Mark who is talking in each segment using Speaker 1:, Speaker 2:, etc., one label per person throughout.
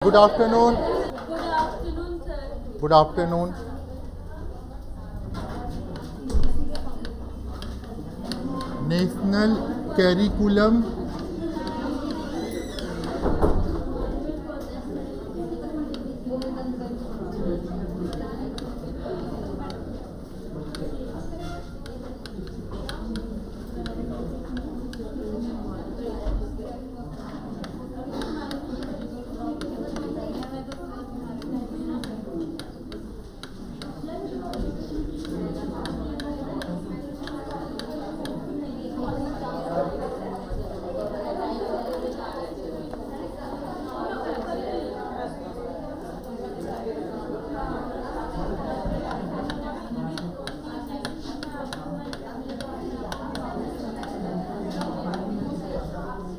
Speaker 1: Good afternoon.
Speaker 2: Good afternoon, sir.
Speaker 1: Good afternoon. National Curriculum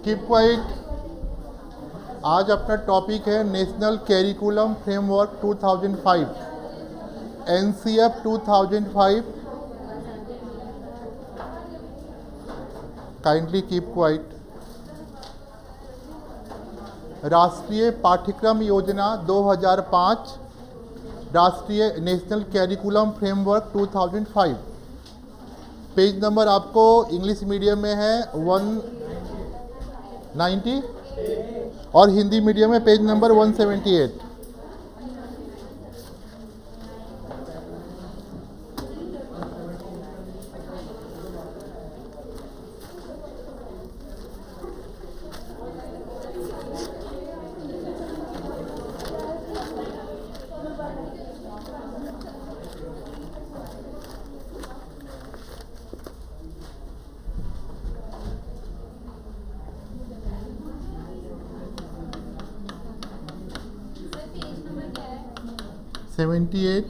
Speaker 1: keep quiet. आज अपना topic है national curriculum framework 2005 NCF 2005। Kindly keep quiet. राष्ट्रीय पाठ्यक्रम योजना 2005, राष्ट्रीय national curriculum framework 2005। Page number आपको इंग्लिश मीडियम में है 190 और हिंदी मीडियम में page number 178।
Speaker 2: Sir page number क्या है?
Speaker 1: 78।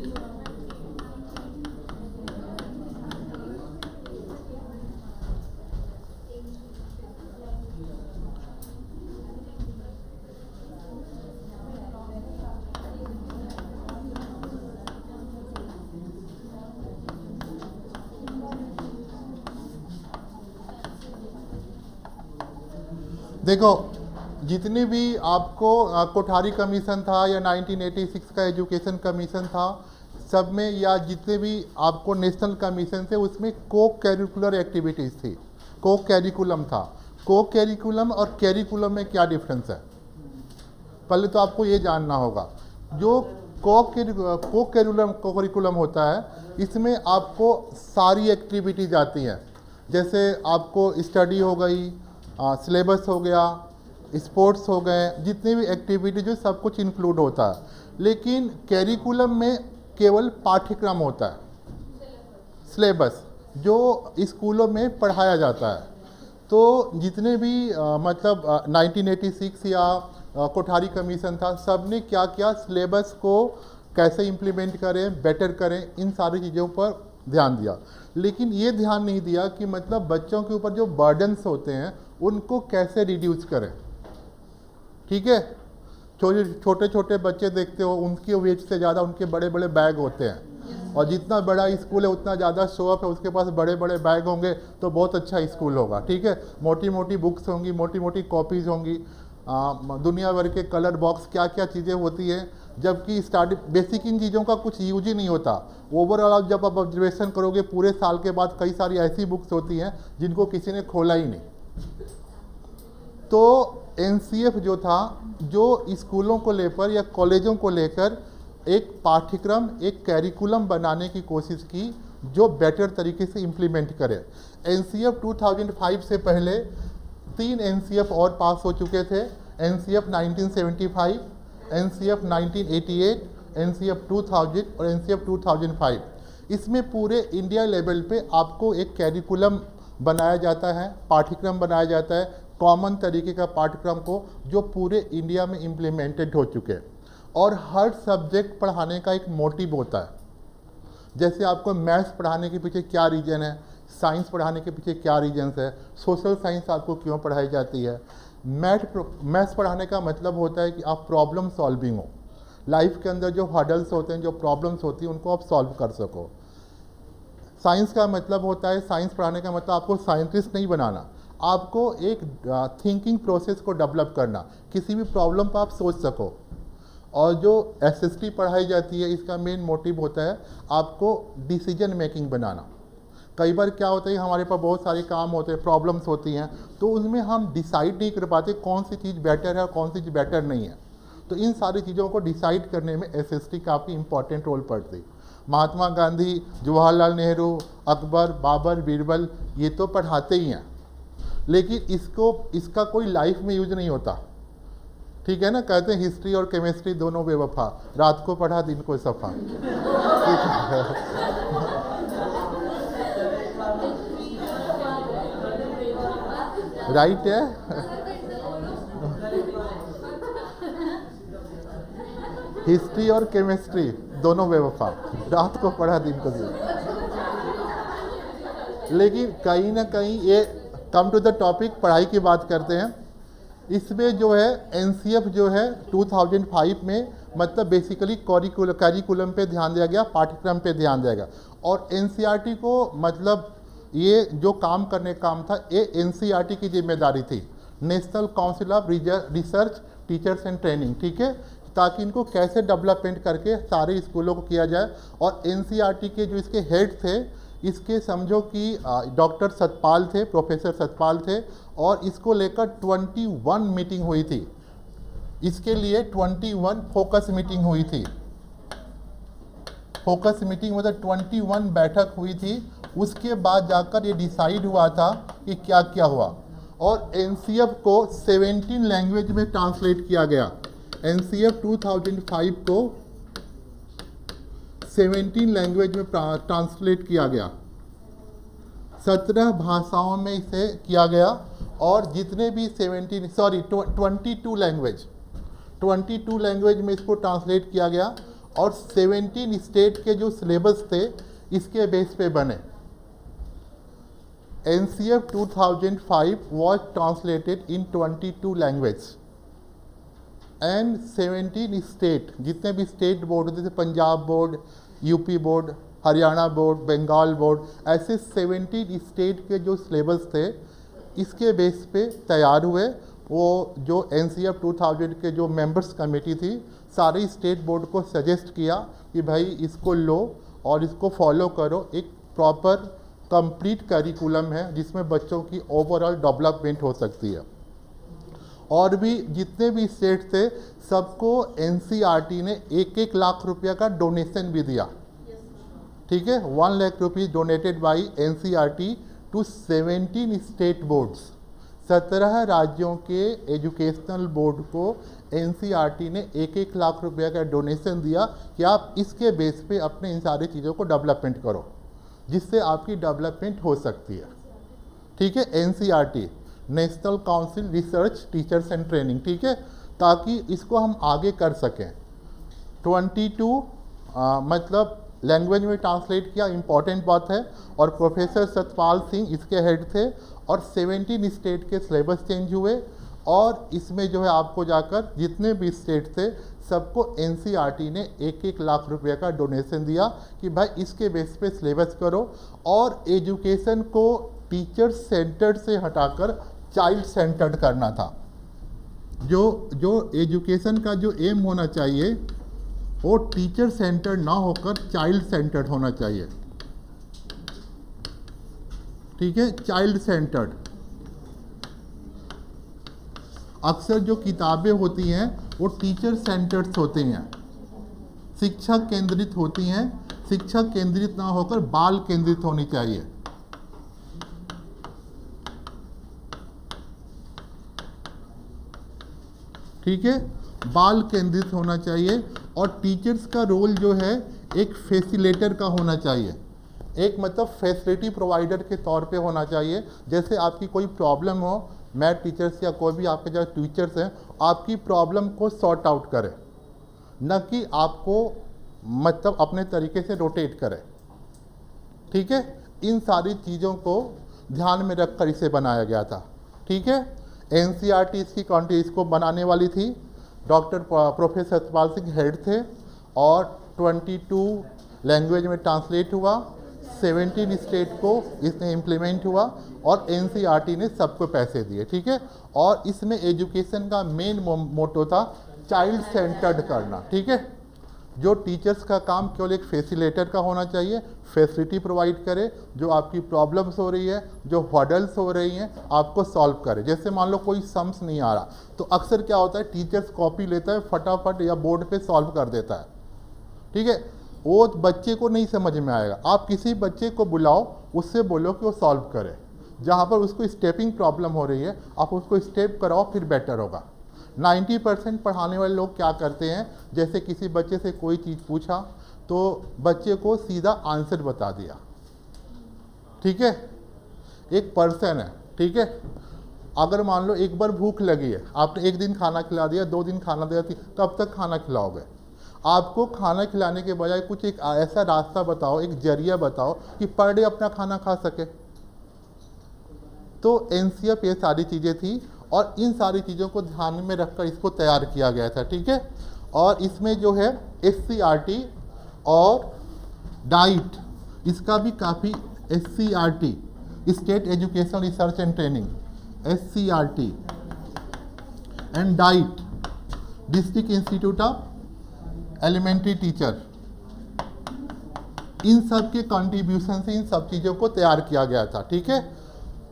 Speaker 1: देखो, जितनी भी आपको कोठारी कमीशन था या 1986 का एजुकेशन कमीशन था, सब में या जितने भी आपको नेशनल कमीशन थे उसमें को कैरिकुलर एक्टिविटीज़ थी, को कैरिकुलम था। को कैरिकुलम और कैरिकुलम में क्या डिफरेंस है, पहले तो आपको ये जानना होगा। जो को कैरिकुलम होता है, इसमें आपको सारी एक्टिविटीज आती हैं, जैसे आपको स्टडी हो गई, सिलेबस हो गया, स्पोर्ट्स हो गए, जितनी भी एक्टिविटी जो सब कुछ इंक्लूड होता है। लेकिन कैरिकुलम में केवल पाठ्यक्रम होता है, सिलेबस जो स्कूलों में पढ़ाया जाता है। तो जितने भी 1986 या कोठारी कमीशन था, सब ने क्या क्या सिलेबस को कैसे इम्प्लीमेंट करें, बेटर करें, इन सारी चीज़ों पर ध्यान दिया। लेकिन ये ध्यान नहीं दिया कि मतलब बच्चों के ऊपर जो बर्डन्स होते हैं उनको कैसे रिड्यूस करें। ठीक है, छोटे छोटे बच्चे देखते हो, उनकी वेट से ज़्यादा उनके बड़े बड़े बैग होते हैं, और जितना बड़ा स्कूल है उतना ज़्यादा शो ऑफ है, उसके पास बड़े बड़े बैग होंगे तो बहुत अच्छा स्कूल होगा। ठीक है, मोटी मोटी बुक्स होंगी, मोटी मोटी कॉपीज़ होंगी, दुनिया भर के कलर बॉक्स, क्या क्या चीज़ें होती हैं, जबकि स्टार्टिंग बेसिक इन चीज़ों का कुछ यूज ही नहीं होता। ओवरऑल जब आप ऑब्जर्वेशन करोगे पूरे साल के बाद, कई सारी ऐसी बुक्स होती हैं जिनको किसी ने खोला ही नहीं। तो एनसीएफ जो था, जो स्कूलों को लेकर या कॉलेजों को लेकर एक पाठ्यक्रम, एक कैरिकुलम बनाने की कोशिश की जो बेटर तरीके से इम्प्लीमेंट करे। एनसीएफ 2005 से पहले 3 एनसीएफ और पास हो चुके थे, एनसीएफ 1975, एनसीएफ 1988, एनसीएफ 2000 और एनसीएफ 2005। इसमें पूरे इंडिया लेवल पे आपको एक कैरिकुलम बनाया जाता है, पाठ्यक्रम बनाया जाता है, कॉमन तरीके का पाठ्यक्रम को, जो पूरे इंडिया में इम्प्लीमेंटेड हो चुके हैं। और हर सब्जेक्ट पढ़ाने का एक मोटिव होता है। जैसे आपको मैथ्स पढ़ाने के पीछे क्या रीज़न है, साइंस पढ़ाने के पीछे क्या रीजन्स है, सोशल साइंस आपको क्यों पढ़ाई जाती है। मैथ्स पढ़ाने का मतलब होता है कि आप प्रॉब्लम सॉल्विंग हो, लाइफ के अंदर जो हर्डल्स होते हैं, जो प्रॉब्लम्स होती हैं, उनको आप सॉल्व कर सको। साइंस का मतलब होता है, साइंस पढ़ाने का मतलब आपको साइंटिस्ट नहीं बनाना, आपको एक थिंकिंग प्रोसेस को डेवलप करना, किसी भी प्रॉब्लम पर आप सोच सको। और जो एसएसटी पढ़ाई जाती है इसका मेन मोटिव होता है आपको डिसीजन मेकिंग बनाना। कई बार क्या होता है हमारे पास बहुत सारे काम होते हैं, प्रॉब्लम्स होती हैं, तो उसमें हम डिसाइड नहीं कर पाते कौन सी चीज़ बेटर है और कौन सी चीज़ बेटर नहीं है। तो इन सारी चीज़ों को डिसाइड करने में एसएसटी काफ़ी इंपॉर्टेंट रोल पड़ती है। महात्मा गांधी, जवाहरलाल नेहरू, अकबर, बाबर, बीरबल ये तो पढ़ाते ही हैं, लेकिन इसका कोई लाइफ में यूज नहीं होता। ठीक है ना, कहते हैं हिस्ट्री और केमिस्ट्री दोनों बेवफा, रात को पढ़ा दिन को सफ़ा। राइट है। हिस्ट्री और केमिस्ट्री दोनों बेवफा, रात को पढ़ा दिन को दिया। लेकिन कहीं ना कहीं ये कम टू द टॉपिक, पढ़ाई की बात करते हैं। इसमें जो है एनसीएफ जो है 2005 में मतलब बेसिकली करिकुलम पे ध्यान दिया गया, पाठ्यक्रम पे ध्यान दिया गया। और एनसीईआरटी को मतलब ये जो काम करने का काम था ये एनसीईआरटी की जिम्मेदारी थी, national council of research teachers and training. ठीक है, ताकि इनको कैसे डेवलपमेंट करके सारे स्कूलों को किया जाए। और एनसीईआरटी के जो इसके हेड थे, इसके समझो कि डॉक्टर सतपाल थे, प्रोफेसर सतपाल थे, और इसको लेकर 21 मीटिंग हुई थी। इसके लिए 21 फोकस मीटिंग हुई थी। फोकस मीटिंग मतलब 21 बैठक हुई थी। उसके बाद जाकर ये डिसाइड हुआ था कि क्या क्या हुआ। और एनसीएफ को 17 लैंग्वेज में ट्रांसलेट किया गया। एनसीएफ 2005 को 17 लैंग्वेज में ट्रांसलेट किया गया, 17 भाषाओं में इसे किया गया। और जितने भी 22 लैंग्वेज में इसको ट्रांसलेट किया गया। और 17 स्टेट के जो सिलेबस थे इसके बेस पे बने। NCF 2005 was translated in 22 language and 17 state, जितने भी स्टेट बोर्ड होते थे, Punjab board, UP board, Haryana board, Bengal board, ऐसे 17 स्टेट के जो सिलेबस थे इसके बेस पे तैयार हुए। वो जो एनसीएफ 2000 के जो मेंबर्स कमेटी थी, सारे स्टेट बोर्ड को सजेस्ट किया कि भाई इसको लो और इसको फॉलो करो। एक प्रॉपर कंप्लीट करिकुलम है जिसमें बच्चों की ओवरऑल डेवलपमेंट हो सकती है। और भी जितने भी स्टेट थे सबको एनसीईआरटी ने 1-1 लाख रुपया का डोनेशन भी दिया। ठीक है, 1 lakh rupees donated by NCERT to 17 state boards. 17 राज्यों के एजुकेशनल बोर्ड को एनसीईआरटी ने 1-1 लाख रुपया का डोनेशन दिया कि आप इसके बेस पे अपने इन सारी चीज़ों को डेवलपमेंट करो, जिससे आपकी डेवलपमेंट हो सकती है। ठीक है, NCERT national council research teachers and training. ठीक है, ताकि इसको हम आगे कर सकें। 22 मतलब लैंग्वेज में ट्रांसलेट किया, इम्पॉर्टेंट बात है। और प्रोफेसर सतपाल सिंह इसके हेड थे। और 17 स्टेट के सिलेबस चेंज हुए। और इसमें जो है आपको जाकर जितने भी स्टेट थे सबको एनसीईआरटी ने 1-1 लाख रुपये का डोनेशन दिया कि भाई इसके बेस पे सिलेबस करो। और एजुकेशन को टीचर सेंटर्ड से हटाकर चाइल्ड सेंटर्ड करना था। जो एजुकेशन का जो एम होना चाहिए वो टीचर सेंटर्ड ना होकर चाइल्ड सेंटर्ड होना चाहिए। ठीक है, चाइल्ड सेंटर्ड। अक्सर जो किताबें होती हैं वो टीचर सेंटर्ड होती हैं, शिक्षक केंद्रित होती हैं। शिक्षक केंद्रित ना होकर बाल केंद्रित होनी चाहिए। ठीक है, बाल केंद्रित होना चाहिए। और टीचर्स का रोल जो है एक फैसिलिटेटर का होना चाहिए, एक मतलब फैसिलिटी प्रोवाइडर के तौर पे होना चाहिए। जैसे आपकी कोई प्रॉब्लम हो, मैथ टीचर्स या कोई भी आपके जो टीचर्स हैं आपकी प्रॉब्लम को सॉर्ट आउट करें, न कि आपको मतलब अपने तरीके से रोटेट करें। ठीक है, इन सारी चीज़ों को ध्यान में रखकर इसे बनाया गया था। ठीक है, एनसीईआरटी इसको बनाने वाली थी। Doctor professor Satpal Singh head थे। और 22 लैंग्वेज में ट्रांसलेट हुआ, 17 स्टेट को इसने इम्प्लीमेंट हुआ। और एनसीईआरटी ने सबको पैसे दिए। ठीक है, और इसमें एजुकेशन का मेन मोटो था चाइल्ड सेंटर्ड करना, ठीक है। जो टीचर्स का काम केवल एक फैसिलिटेटर का होना चाहिए, फैसिलिटी प्रोवाइड करे, जो आपकी प्रॉब्लम्स हो रही है, जो हर्डल्स हो रही हैं, आपको सॉल्व करे। जैसे मान लो कोई सम्स नहीं आ रहा, तो अक्सर क्या होता है, टीचर्स कॉपी लेता है, फटाफट या बोर्ड पे सॉल्व कर देता है, ठीक है। वो बच्चे को नहीं समझ में आएगा। आप किसी बच्चे को बुलाओ, उससे बोलो कि वो सॉल्व करे। जहाँ पर उसको स्टेपिंग प्रॉब्लम हो रही है, आप उसको स्टेप कराओ, फिर बेटर होगा। 90% पढ़ाने वाले लोग क्या करते हैं, जैसे किसी बच्चे से कोई चीज़ पूछा तो बच्चे को सीधा आंसर बता दिया, ठीक है। एक पर्सन है, ठीक है, अगर मान लो एक बार भूख लगी है, आपने एक दिन खाना खिला दिया, 2 दिन खाना दिया, कब तक खाना खिलाओगे? आपको खाना खिलाने के बजाय कुछ एक ऐसा रास्ता बताओ, एक जरिया बताओ कि पर डे अपना खाना खा सके। तो एनसीएफ ये सारी चीज़ें थी और इन सारी चीज़ों को ध्यान में रखकर इसको तैयार किया गया था, ठीक है। और इसमें जो है एससीईआरटी और डाइट, इसका भी काफ़ी, SCERT state education research and training, SCERT and DIET district institute of elementary teacher, इन सब के कंट्रीब्यूशन से इन सब चीज़ों को तैयार किया गया था, ठीक है।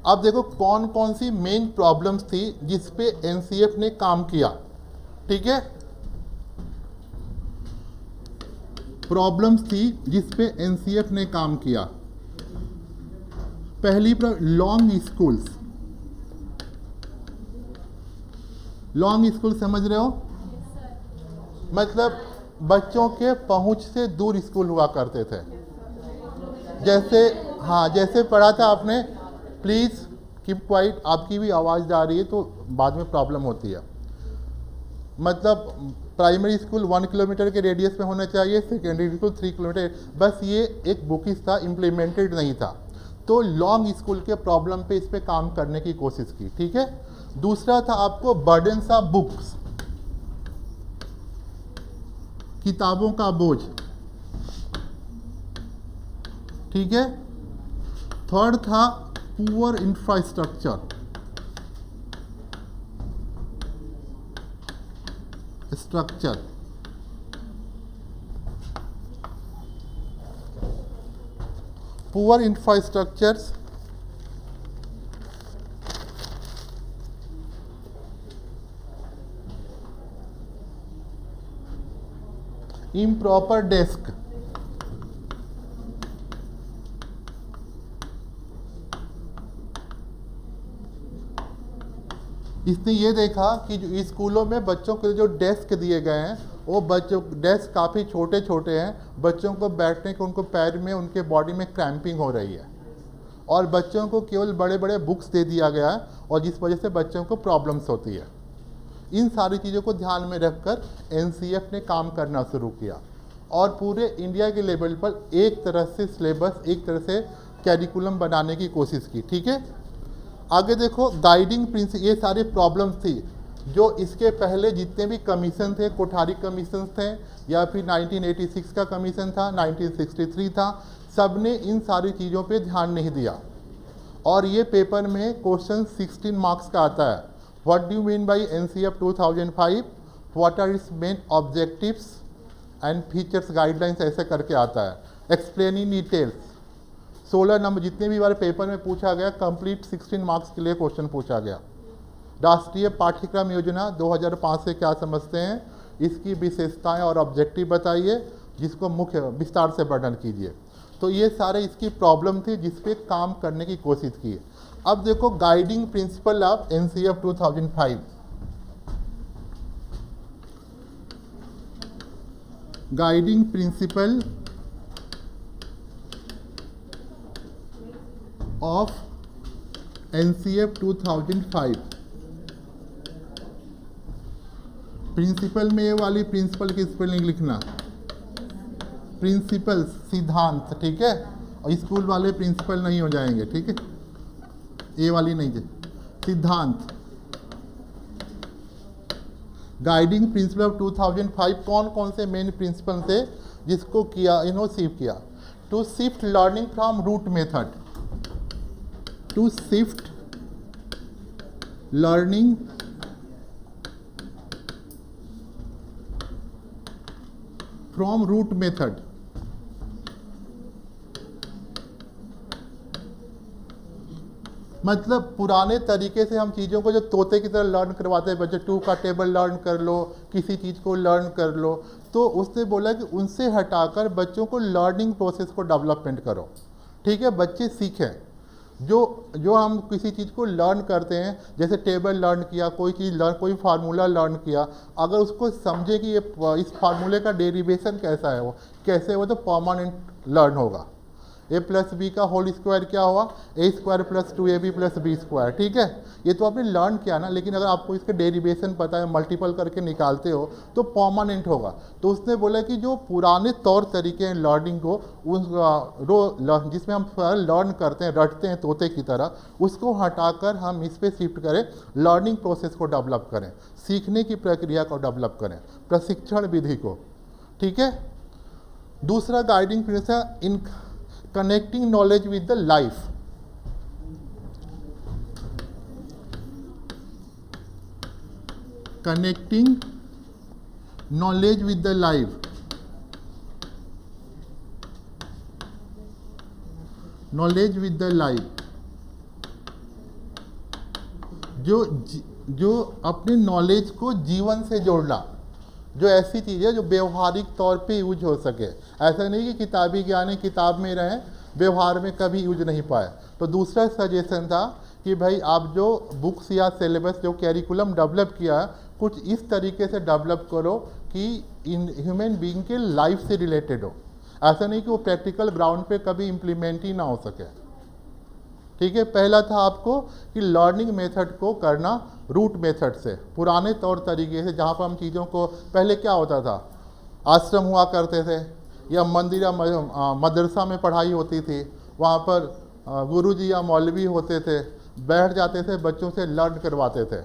Speaker 1: अब देखो कौन कौन सी मेन प्रॉब्लम्स थी जिस पे एनसीएफ ने काम किया, ठीक है। प्रॉब्लम्स थी जिस पे एनसीएफ ने काम किया। पहली लॉन्ग स्कूल्स, लॉन्ग स्कूल समझ रहे हो, मतलब बच्चों के पहुंच से दूर स्कूल हुआ करते थे। जैसे, हाँ, जैसे पढ़ा था आपने, प्लीज़ कीप क्वाइट, आपकी भी आवाज़ जा रही है तो बाद में प्रॉब्लम होती है। मतलब प्राइमरी स्कूल 1 किलोमीटर के रेडियस में होना चाहिए, सेकेंडरी स्कूल 3 किलोमीटर, बस ये एक बुकिश था, इम्प्लीमेंटेड नहीं था। तो लॉन्ग स्कूल के प्रॉब्लम पे इस पे काम करने की कोशिश की, ठीक है। दूसरा था आपको बर्डन्स ऑफ बुक्स, किताबों का बोझ, ठीक है। थर्ड था poor infrastructure, poor infrastructures, improper desk, इसने ये देखा कि जो स्कूलों में बच्चों के जो डेस्क दिए गए हैं, वो बच्चों डेस्क काफ़ी छोटे छोटे हैं, बच्चों को बैठने के, उनको पैर में, उनके बॉडी में क्रैम्पिंग हो रही है, और बच्चों को केवल बड़े बड़े बुक्स दे दिया गया है, और जिस वजह से बच्चों को प्रॉब्लम्स होती है। इन सारी चीज़ों को ध्यान में रखकर एनसीएफ ने काम करना शुरू किया, और पूरे इंडिया के लेवल पर एक तरह से सिलेबस, एक तरह से कैरिकुलम बनाने की कोशिश की, ठीक है। आगे देखो, गाइडिंग प्रिंसिपल, ये सारी प्रॉब्लम्स थी जो इसके पहले जितने भी कमीशन थे, कोठारी कमीशन थे, या फिर 1986 का कमीशन था, 1963 था, सब ने इन सारी चीज़ों पे ध्यान नहीं दिया। और ये पेपर में क्वेश्चन 16 मार्क्स का आता है। What do you mean by NCF 2005, what are its main objectives and features guidelines, ऐसे करके आता है। एक्सप्लेन इन डिटेल्स, 16 नंबर, जितने भी बार पेपर में पूछा गया, कंप्लीट 16 मार्क्स के लिए क्वेश्चन पूछा गया। राष्ट्रीय पाठ्यक्रम योजना 2005 से क्या समझते हैं, इसकी विशेषताएं और ऑब्जेक्टिव बताइए, जिसको मुख्य विस्तार से वर्णन कीजिए। तो ये सारे इसकी प्रॉब्लम थी जिस पे काम करने की कोशिश की। अब देखो guiding principle of NCF 2005, guiding principle of NCF 2005। Principle में ये वाली प्रिंसिपल की स्पेलिंग लिखना, प्रिंसिपल सिद्धांत, ठीक है। और स्कूल वाले प्रिंसिपल नहीं हो जाएंगे, ठीक है, ये वाली नहीं है, सिद्धांत। गाइडिंग प्रिंसिपल ऑफ 2005, कौन कौन से मेन प्रिंसिपल थे जिसको किया, इन्होंने शिफ्ट किया। To shift learning from rote method, to shift learning from rote method. मतलब पुराने तरीके से हम चीज़ों को जो तोते की तरह लर्न करवाते हैं, बच्चे 2 का टेबल लर्न कर लो, किसी चीज़ को लर्न कर लो, तो उसने बोला कि उनसे हटाकर बच्चों को लर्निंग प्रोसेस को डेवलपमेंट करो। ठीक है, बच्चे सीखें। जो हम किसी चीज़ को लर्न करते हैं, जैसे टेबल लर्न किया, कोई चीज़ लर्न, कोई फार्मूला लर्न किया, अगर उसको समझे कि ये इस फार्मूले का डेरिवेशन कैसा है, वो कैसे हो, तो परमानेंट लर्न होगा। a प्लस बी का होल स्क्वायर क्या हुआ, a square plus 2ab plus B square. ठीक है, ये तो आपने लर्न किया ना, लेकिन अगर आपको इसके डेरिवेशन पता है, मल्टीपल करके निकालते हो तो परमानेंट होगा। तो उसने बोला कि जो पुराने तौर तरीके हैं लर्निंग को, जिसमें हम लर्न करते हैं, रटते हैं तोते की तरह, उसको हटाकर हम इस पर शिफ्ट करें, लर्निंग प्रोसेस को डेवलप करें, सीखने की प्रक्रिया को डेवलप करें, प्रशिक्षण विधि को। ठीक है, दूसरा guiding principal in connecting knowledge with the life। connecting knowledge with the life। knowledge with the life, जो अपने नॉलेज को जीवन से जोड़ना, जो ऐसी चीज़ है जो व्यवहारिक तौर पे यूज हो सके। ऐसा नहीं कि किताबी ज्ञान किताब में रहें, व्यवहार में कभी यूज नहीं पाए। तो दूसरा सजेशन था कि भाई आप जो बुक्स या सिलेबस, जो कैरिकुलम डेवलप किया है, कुछ इस तरीके से डेवलप करो कि इन ह्यूमन बीइंग के लाइफ से रिलेटेड हो। ऐसा नहीं कि वो प्रैक्टिकल ग्राउंड पे कभी इम्प्लीमेंट ही ना हो सके। ठीक है, पहला था आपको कि लर्निंग मेथड को करना रूट मेथड से, पुराने तौर तरीके से, जहाँ पर हम चीज़ों को, पहले क्या होता था, आश्रम हुआ करते थे या मंदिर या मदरसा में पढ़ाई होती थी, वहाँ पर गुरुजी या मौलवी होते थे, बैठ जाते थे, बच्चों से लर्न करवाते थे।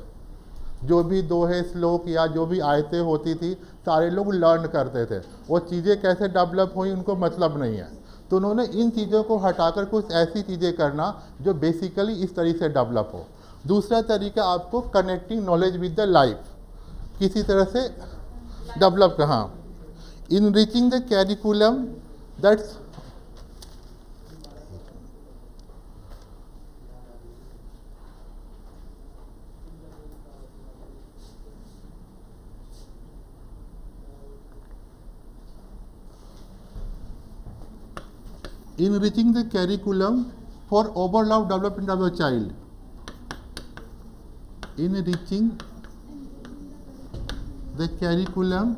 Speaker 1: जो भी दोहे, श्लोक या जो भी आयतें होती थी, सारे लोग लर्न करते थे। वो चीज़ें कैसे डेवलप हुई उनको मतलब नहीं है। तो उन्होंने इन चीज़ों को हटाकर कुछ ऐसी चीज़ें करना जो बेसिकली इस तरीके से डेवलप हो। दूसरा तरीका आपको connecting knowledge with the life, किसी तरह से डेवलप कहाँ, enriching the curriculum that's enriching the curriculum for overall development of the child। enriching the curriculum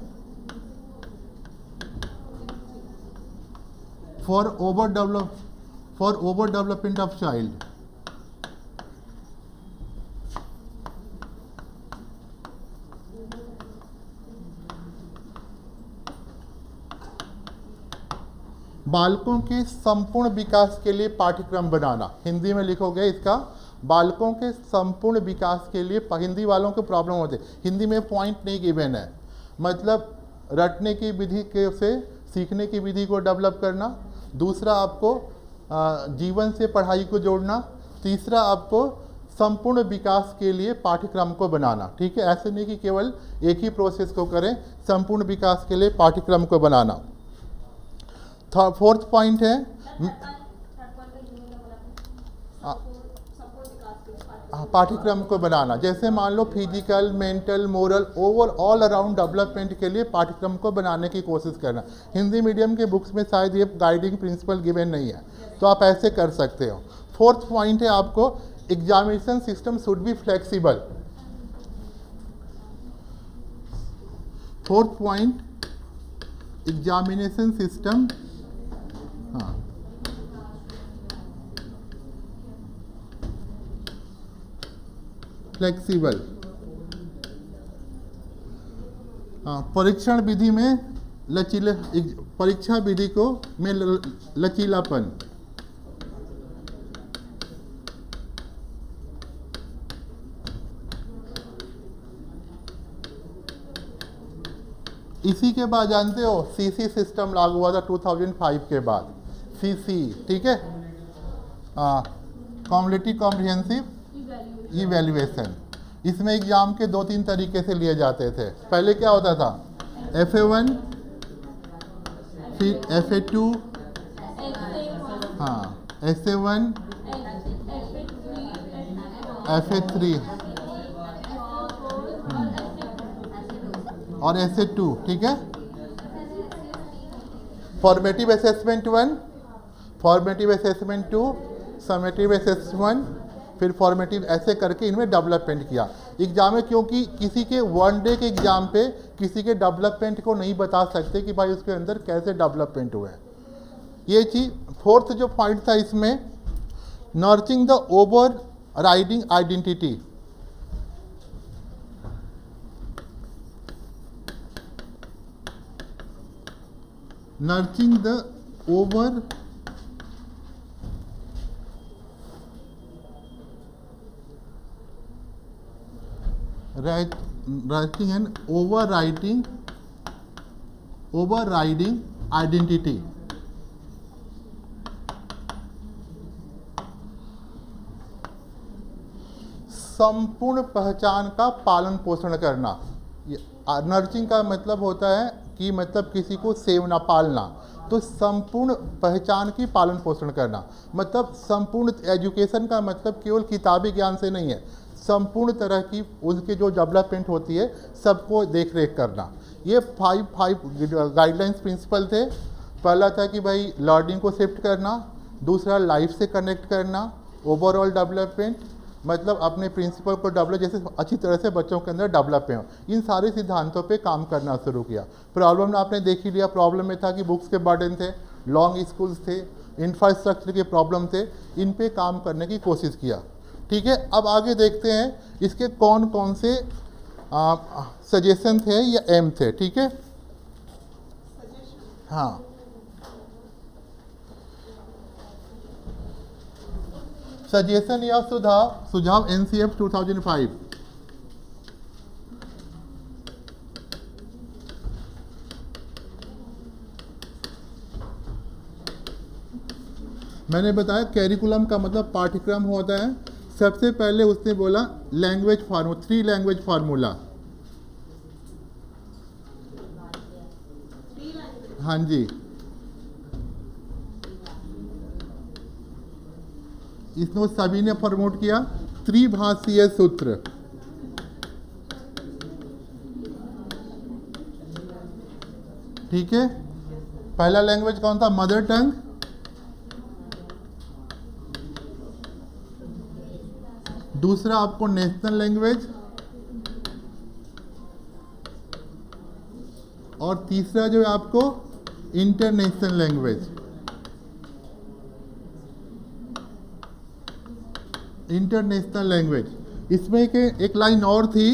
Speaker 1: for overdevelopment of child। बालकों के संपूर्ण विकास के लिए पाठ्यक्रम बनाना। हिंदी में लिखोगे इसका, बालकों के संपूर्ण विकास के लिए। हिंदी वालों को प्रॉब्लम होती है, हिंदी में पॉइंट नहीं गिवन है। मतलब रटने की विधि के से सीखने की विधि को डेवलप करना, दूसरा आपको जीवन से पढ़ाई को जोड़ना, तीसरा आपको संपूर्ण विकास के लिए पाठ्यक्रम को बनाना। ठीक है, ऐसे नहीं कि केवल एक ही प्रोसेस को करें, संपूर्ण विकास के लिए पाठ्यक्रम को बनाना। फोर्थ पॉइंट है पाठ्यक्रम को बनाना। जैसे मान लो physical, mental, moral, over all around development के लिए पाठ्यक्रम को बनाने की कोशिश करना। हिंदी मीडियम के बुक्स में शायद ये गाइडिंग प्रिंसिपल गिवन नहीं है, तो आप ऐसे कर सकते हो। फोर्थ पॉइंट है आपको examination system should be flexible. Fourth point examination system, हाँ, फ्लेक्सिबल। हाँ, परीक्षण विधि में लचीले, परीक्षा विधि को में लचीलापन। इसी के बाद जानते हो सीसी सिस्टम लागू हुआ था 2005 के बाद, सीसी। ठीक है, कॉम्युनिटी कॉम्प्रिहेंसिव इवैल्यूएशन। इसमें एग्जाम के 2-3 तरीके से लिए जाते थे। पहले क्या होता था, FA1 फिर FA2,
Speaker 2: SA1,
Speaker 1: हाँ SA1, FA3 और SA2, ठीक है। Formative assessment 1, formative assessment 2, summative assessment, फिर फॉर्मेटिव, ऐसे करके इनमें डेवलपमेंट किया एग्जाम में, क्योंकि किसी के वन डे के एग्जाम पे किसी के डेवलपमेंट को नहीं बता सकते कि भाई उसके अंदर कैसे डेवलपमेंट हुआ है। ये चीज़ फोर्थ जो पॉइंट था इसमें, nurturing the overriding identity. Nurturing the over writing and overriding identity। संपूर्ण पहचान का पालन पोषण करना। नर्चिंग का मतलब होता है कि मतलब किसी को सेवना पालना, तो संपूर्ण पहचान की पालन पोषण करना मतलब संपूर्ण एजुकेशन का मतलब केवल किताबी ज्ञान से नहीं है, संपूर्ण तरह की उनकी जो डेवलपमेंट होती है सबको देख रेख करना। ये फाइव गाइडलाइंस प्रिंसिपल थे। पहला था कि भाई लर्निंग को शिफ्ट करना, दूसरा लाइफ से कनेक्ट करना, ओवरऑल डेवलपमेंट मतलब अपने प्रिंसिपल को डेवलप जैसे अच्छी तरह से बच्चों के अंदर डेवलप हो। इन सारे सिद्धांतों पे काम करना शुरू किया। प्रॉब्लम आपने देख ही लिया, प्रॉब्लम में था कि बुक्स के बर्डन थे, लॉन्ग स्कूल्स थे, इंफ्रास्ट्रक्चर के प्रॉब्लम थे, इन पे काम करने की कोशिश किया। ठीक है, अब आगे देखते हैं इसके कौन कौन से सजेशन थे या एम थे। ठीक है, हाँ सजेशन या सुझाव NCF 2005। मैंने बताया कैरिकुलम का मतलब पाठ्यक्रम होता है। सबसे पहले उसने बोला लैंग्वेज फार्मूला, 3 लैंग्वेज फार्मूला। हाँ जी, इसको सभी ने प्रमोट किया। त्रिभाषीय सूत्र, ठीक है। पहला लैंग्वेज कौन था? Mother tongue. दूसरा आपको नेशनल लैंग्वेज, और तीसरा जो है आपको इंटरनेशनल लैंग्वेज। इंटरनेशनल लैंग्वेज, इसमें एक लाइन और थी,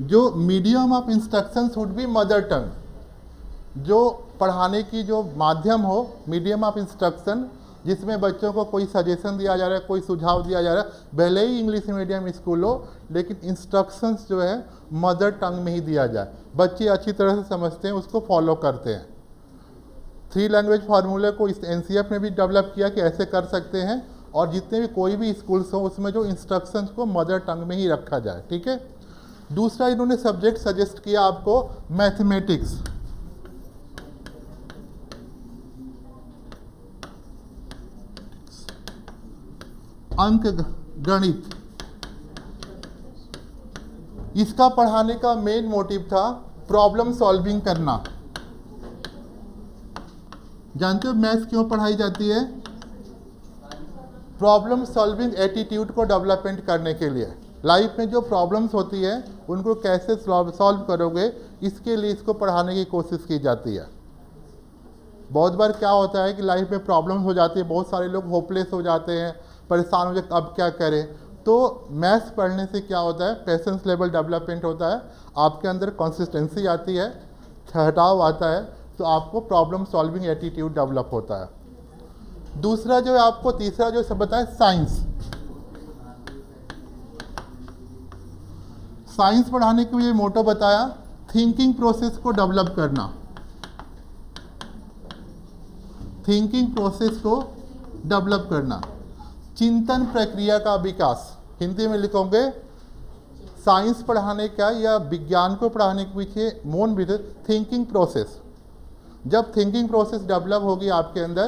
Speaker 1: जो medium of instruction should be mother tongue. जो पढ़ाने की जो माध्यम हो, मीडियम ऑफ इंस्ट्रक्शन, जिसमें बच्चों को कोई सजेशन दिया जा रहा है, कोई सुझाव दिया जा रहा है, भले ही इंग्लिश मीडियम स्कूल हो, लेकिन इंस्ट्रक्शंस जो है मदर टंग में ही दिया जाए। बच्चे अच्छी तरह से समझते हैं, उसको फॉलो करते हैं। 3 लैंग्वेज फार्मूले को इस NCF ने भी डेवलप किया कि ऐसे कर सकते हैं, और जितने भी कोई भी स्कूल्स हो उसमें जो इंस्ट्रक्शंस को मदर टंग में ही रखा जाए। ठीक है। दूसरा इन्होंने सब्जेक्ट सजेस्ट किया आपको मैथमेटिक्स। अंक गणित, इसका पढ़ाने का मेन मोटिव था प्रॉब्लम सॉल्विंग करना। जानते हो मैथ्स क्यों पढ़ाई जाती है? प्रॉब्लम सॉल्विंग एटीट्यूड को डेवलपमेंट करने के लिए। लाइफ में जो प्रॉब्लम्स होती है उनको कैसे सॉल्व करोगे, इसके लिए इसको पढ़ाने की कोशिश की जाती है। बहुत बार क्या होता है कि लाइफ में प्रॉब्लम्स हो जाती है, बहुत सारे लोग होपलेस हो जाते हैं, परेशान हो जाते, अब क्या करें। तो मैथ्स पढ़ने से क्या होता है, पेशेंस लेवल डेवलपमेंट होता है, आपके अंदर कंसिस्टेंसी आती है, ठहराव आता है, तो आपको प्रॉब्लम सॉल्विंग एटीट्यूड डेवलप होता है। दूसरा जो है आपको, तीसरा जो सब बताया साइंस। साइंस पढ़ाने के लिए मोटो बताया थिंकिंग प्रोसेस को डेवलप करना। थिंकिंग प्रोसेस को डेवलप करना, चिंतन प्रक्रिया का विकास। हिंदी में लिखोगे साइंस पढ़ाने का या विज्ञान को पढ़ाने के पीछे मौन भी थिंकिंग प्रोसेस, जब थिंकिंग प्रोसेस डेवलप होगी आपके अंदर,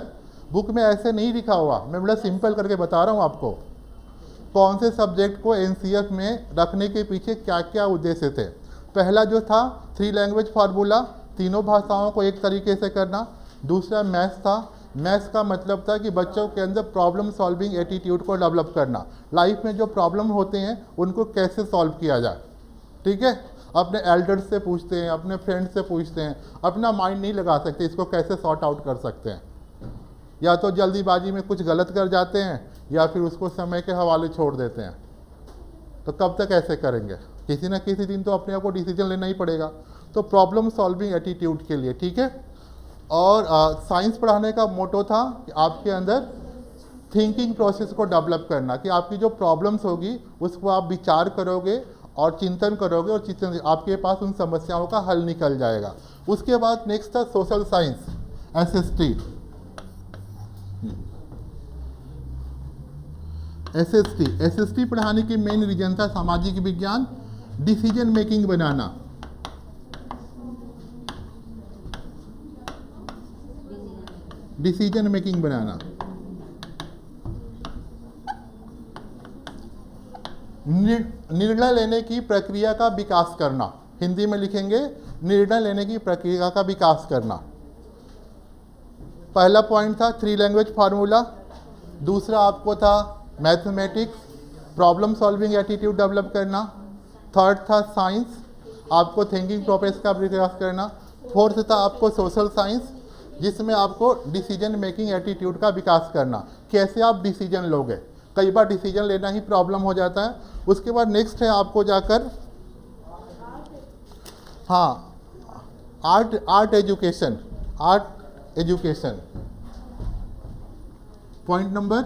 Speaker 1: बुक में ऐसे नहीं लिखा हुआ, मैं बड़ा सिंपल करके बता रहा हूँ आपको, कौन से सब्जेक्ट को एनसीएफ में रखने के पीछे क्या क्या उद्देश्य थे। पहला जो था 3 लैंग्वेज फार्मूला, तीनों भाषाओं को एक तरीके से करना। दूसरा मैथ्स था, मैथ्स का मतलब था कि बच्चों के अंदर प्रॉब्लम सॉल्विंग एटीट्यूड को डेवलप करना, लाइफ में जो प्रॉब्लम होते हैं उनको कैसे सॉल्व किया जाए। ठीक है, अपने एल्डर्स से पूछते हैं, अपने फ्रेंड्स से पूछते हैं, अपना माइंड नहीं लगा सकते, इसको कैसे सॉर्ट आउट कर सकते हैं। या तो जल्दीबाजी में कुछ गलत कर जाते हैं या फिर उसको समय के हवाले छोड़ देते हैं। तो कब तक ऐसे करेंगे, किसी ना किसी दिन तो अपने आप को डिसीजन लेना ही पड़ेगा। तो प्रॉब्लम सॉल्विंग एटीट्यूड के लिए, ठीक है। और साइंस पढ़ाने का मोटो था कि आपके अंदर थिंकिंग प्रोसेस को डेवलप करना, कि आपकी जो प्रॉब्लम्स होगी उसको आप विचार करोगे और चिंतन करोगे और चिंतन आपके पास उन समस्याओं का हल निकल जाएगा। उसके बाद नेक्स्ट था सोशल साइंस, एसएसटी। एसएसटी पढ़ाने की मेन रीजन था सामाजिक विज्ञान, डिसीजन मेकिंग बनाना। डिसीजन मेकिंग बनाना, निर्णय लेने की प्रक्रिया का विकास करना। हिंदी में लिखेंगे निर्णय लेने की प्रक्रिया का विकास करना। पहला पॉइंट था 3 लैंग्वेज फार्मूला। दूसरा आपको था mathematics, problem solving attitude develop करना। थर्ड था साइंस, आपको थिंकिंग प्रोसेस का विकास करना। फोर्थ था आपको सोशल साइंस, जिसमें आपको डिसीजन मेकिंग एटीट्यूड का विकास करना, कैसे आप डिसीजन लोगे। कई बार डिसीजन लेना ही प्रॉब्लम हो जाता है। उसके बाद नेक्स्ट है आपको जाकर art education. Point number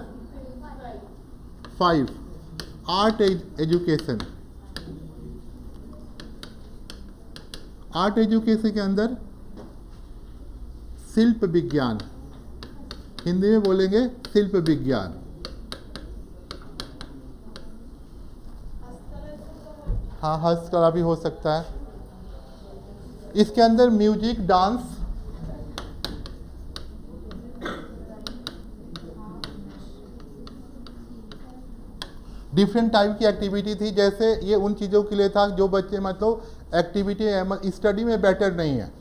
Speaker 1: 5, art education. Art education के अंदर शिल्प विज्ञान, हिंदी में बोलेंगे शिल्प विज्ञान। हाँ, हस्तकला भी हो सकता है। इसके अंदर म्यूजिक, डांस, डिफरेंट टाइप की एक्टिविटी थी। जैसे ये उन चीज़ों के लिए था जो बच्चे मतलब एक्टिविटी स्टडी में बेटर नहीं है,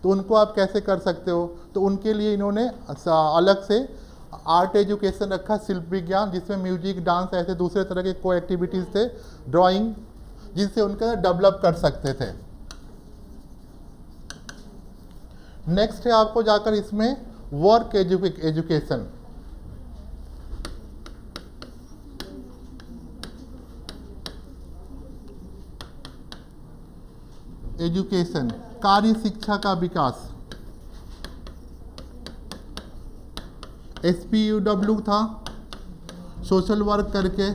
Speaker 1: तो उनको आप कैसे कर सकते हो, तो उनके लिए इन्होंने अलग से आर्ट एजुकेशन रखा, शिल्प विज्ञान, जिसमें म्यूजिक, डांस, ऐसे दूसरे तरह के को एक्टिविटीज़ थे, ड्राइंग, जिनसे उनका डेवलप कर सकते थे। नेक्स्ट है आपको जाकर इसमें वर्क एजुकेशन। एजुकेशन, कार्य शिक्षा का विकास। SPUW था, सोशल वर्क करके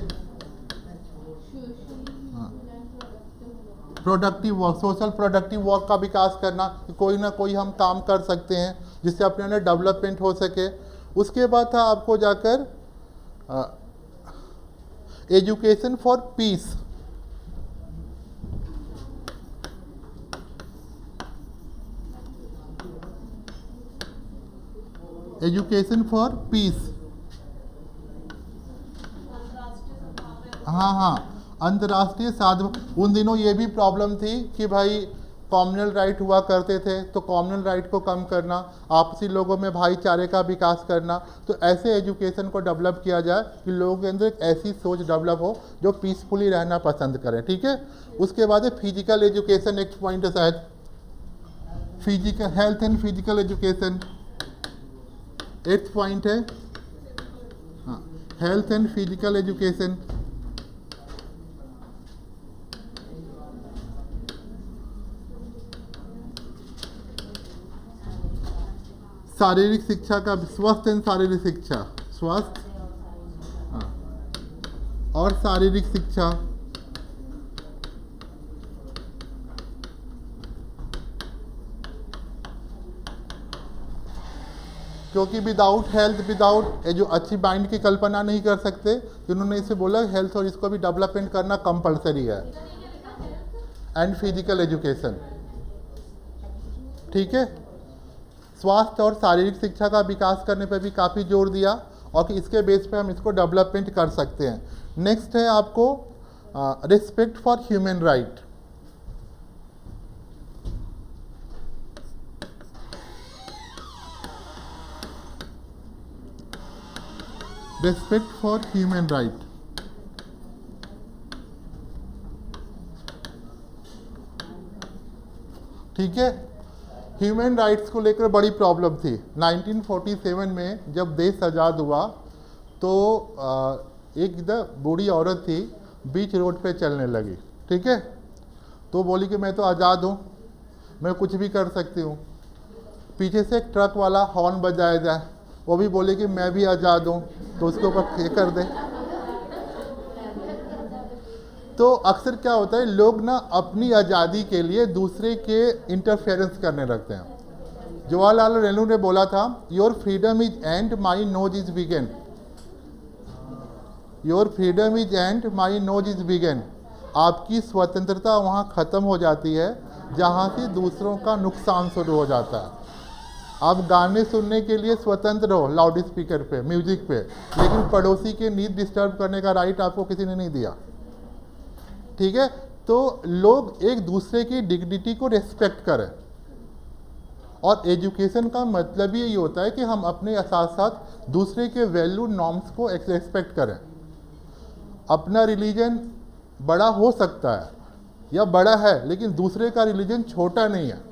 Speaker 1: productive work, social productive work का विकास करना, कि कोई ना कोई हम काम कर सकते हैं जिससे अपने अंदर डेवलपमेंट हो सके। उसके बाद था आपको जाकर education for piece. Education for piece, हाँ, अंतर्राष्ट्रीय साधन। उन दिनों ये भी प्रॉब्लम थी कि भाई कॉम्युनल राइट हुआ करते थे, तो कॉम्युनल राइट को कम करना, आपसी लोगों में भाईचारे का विकास करना। तो ऐसे एजुकेशन को डेवलप किया जाए कि लोगों के अंदर एक ऐसी सोच डेवलप हो जो पीसफुली रहना पसंद करें। ठीक है। उसके बाद है फिजिकल एजुकेशन, एक पॉइंट है शायद, physical health and physical education, 8th point है, हाँ, हेल्थ एंड फिजिकल एजुकेशन। शारीरिक शिक्षा का, स्वस्थ एंड शारीरिक शिक्षा, स्वस्थ, हाँ, और शारीरिक शिक्षा। क्योंकि विदाउट हेल्थ, विदाउट जो अच्छी माइंड की कल्पना नहीं कर सकते, तो उन्होंने इसे बोला हेल्थ और इसको भी डेवलपमेंट करना कंपलसरी है। एंड फिजिकल एजुकेशन, ठीक है। स्वास्थ्य और शारीरिक शिक्षा का विकास करने पर भी काफ़ी जोर दिया और कि इसके बेस पे हम इसको डेवलपमेंट कर सकते हैं। नेक्स्ट है आपको respect for human right. Respect for human right. ठीक है, ह्यूमन राइट्स को लेकर बड़ी प्रॉब्लम थी। 1947 में जब देश आज़ाद हुआ तो एक इधर बूढ़ी औरत थी, बीच रोड पे चलने लगी। ठीक है, तो बोली कि मैं तो आज़ाद हूँ, मैं कुछ भी कर सकती हूँ। पीछे से एक ट्रक वाला हॉर्न बजाया जाए, वो भी बोले कि मैं भी आज़ाद हूँ, तो उसके ऊपर ये कर दे। तो अक्सर क्या होता है, लोग ना अपनी आज़ादी के लिए दूसरे के इंटरफेरेंस करने लगते हैं। जवाहरलाल नेहरू ने बोला था, your freedom is and my nose is begin. Your freedom is and my nose is begin. आपकी स्वतंत्रता वहाँ ख़त्म हो जाती है जहाँ से दूसरों का नुकसान शुरू हो जाता है। आप गाने सुनने के लिए स्वतंत्र हो लाउड स्पीकर पे, म्यूजिक पे, लेकिन पड़ोसी के नींद डिस्टर्ब करने का राइट आपको किसी ने नहीं दिया। ठीक है, तो लोग एक दूसरे की डिग्निटी को रेस्पेक्ट करें, और एजुकेशन का मतलब यही होता है कि हम अपने साथ साथ दूसरे के वैल्यू नॉर्म्स को रेस्पेक्ट करें। अपना रिलीजन बड़ा हो सकता है या बड़ा है, लेकिन दूसरे का रिलीजन छोटा नहीं है।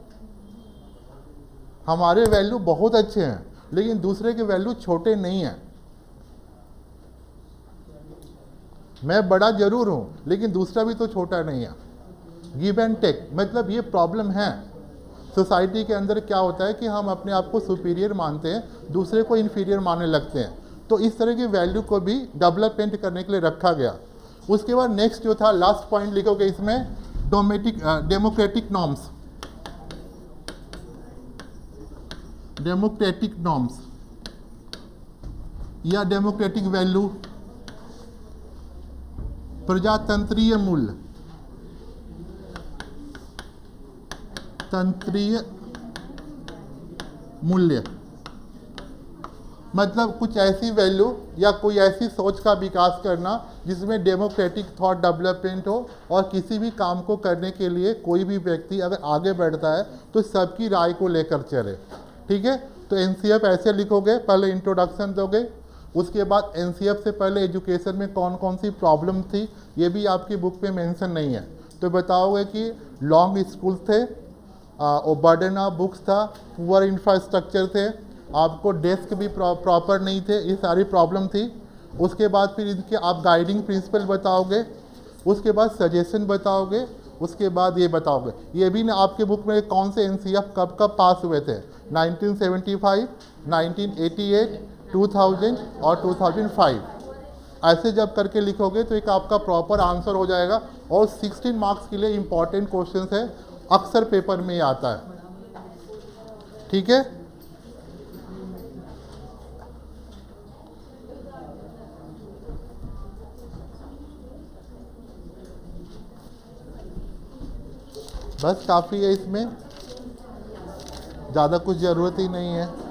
Speaker 1: हमारे वैल्यू बहुत अच्छे हैं, लेकिन दूसरे के वैल्यू छोटे नहीं हैं। मैं बड़ा जरूर हूँ, लेकिन दूसरा भी तो छोटा नहीं है। गिव एंड टेक, मतलब ये प्रॉब्लम है। सोसाइटी के अंदर क्या होता है कि हम अपने आप को सुपीरियर मानते हैं, दूसरे को इन्फीरियर मानने लगते हैं। तो इस तरह की वैल्यू को भी डेवलपमेंट करने के लिए रखा गया। उसके बाद नेक्स्ट जो था, लास्ट पॉइंट लिखोगे इसमें, डेमोक्रेटिक नॉर्म्स। डेमोक्रेटिक नॉर्म्स या डेमोक्रेटिक वैल्यू, प्रजातंत्रीय मूल्य, तंत्रीय मूल्य, मतलब कुछ ऐसी वैल्यू या कोई ऐसी सोच का विकास करना जिसमें डेमोक्रेटिक थॉट डेवलपमेंट हो, और किसी भी काम को करने के लिए कोई भी व्यक्ति अगर आगे बढ़ता है तो सबकी राय को लेकर चले। ठीक है, तो एनसीएफ ऐसे लिखोगे, पहले इंट्रोडक्शन दोगे, उसके बाद एनसीएफ से पहले एजुकेशन में कौन कौन सी प्रॉब्लम थी ये भी आपकी बुक में मेंशन नहीं है, तो बताओगे कि लॉन्ग स्कूल थे, बर्डन ऑफ बुक्स था, पुअर इंफ्रास्ट्रक्चर थे, आपको डेस्क भी प्रॉपर नहीं थे, ये सारी प्रॉब्लम थी। उसके बाद फिर इनके आप गाइडिंग प्रिंसिपल बताओगे, उसके बाद सजेशन बताओगे, उसके बाद ये बताओगे। ये भी ना आपके बुक में कौन से एनसीएफ कब कब पास हुए थे, 1975, 1988, 2000 और 2005। ऐसे जब करके लिखोगे तो एक आपका प्रॉपर आंसर हो जाएगा। और 16 मार्क्स के लिए इम्पॉर्टेंट क्वेश्चन है, अक्सर पेपर में आता है। ठीक है, बस काफ़ी है, इसमें ज़्यादा कुछ ज़रूरत ही नहीं है।